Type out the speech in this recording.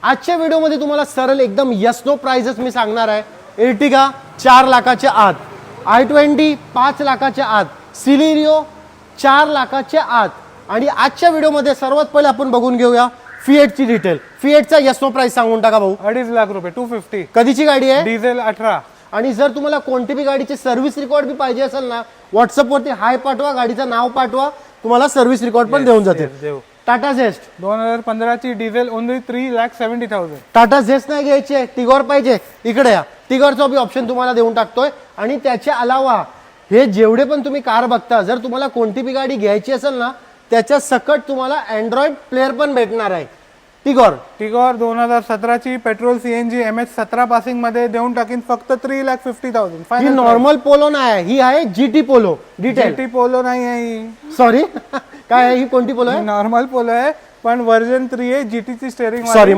आजच्या व्हिडिओमध्ये तुम्हाला सरळ एकदम यस नो प्राइजेस मी सांगणार आहे. एर्टिगा 4 लाखाच्या आत, i20 5 लाखाच्या आत, सिलेरियो 4 लाखाच्या आत. आणि आजच्या व्हिडिओमध्ये सर्वात पहिले आपण बघून घेऊया फिएटची डिटेल. फिएटचा यस नो प्राइस सांगून टाका भाऊ. 2.5 लाख रुपये 250. कधीची गाडी आहे? डिझेल 18. आणि जर तुम्हाला कोणती बी गाडीची सर्व्हिस रेकॉर्ड बी पाहिजे असेल ना, व्हॉट्सअपवरती हाय पाठवा, गाडीचं नाव पाठवा, तुम्हाला सर्व्हिस रेकॉर्ड पण देऊन जाते. देऊ. टाटा झेस्ट 2015 ची डिझेल ओनली 3,70,000. टाटा झेस्ट नाही घ्यायची आहे, टिगॉर पाहिजे, इकडे या. टिगॉरचा बी ऑप्शन तुम्हाला देऊन टाकतोय. आणि त्याच्या अलावा हे जेवढे पण तुम्ही कार बघता, जर तुम्हाला कोणती बी गाडी घ्यायची असेल ना, त्याच्या सकट तुम्हाला अँड्रॉइड प्लेअर पण भेटणार आहे. टिगॉर 2017 ची पेट्रोल सीएनजी MS17 पासिंग मध्ये देऊन टाकीन फक्त 3,50,000. ही फायनल. नॉर्मल पोलो नाही आहे, ही आहे GT polo. Detail GT polo नाही आहे ही. सॉरी काय आहे ही, कोणती पोलो आहे? नॉर्मल पोलो आहे पण वर्जन 3 आहे. GT ची स्टेअरिंग. सॉरी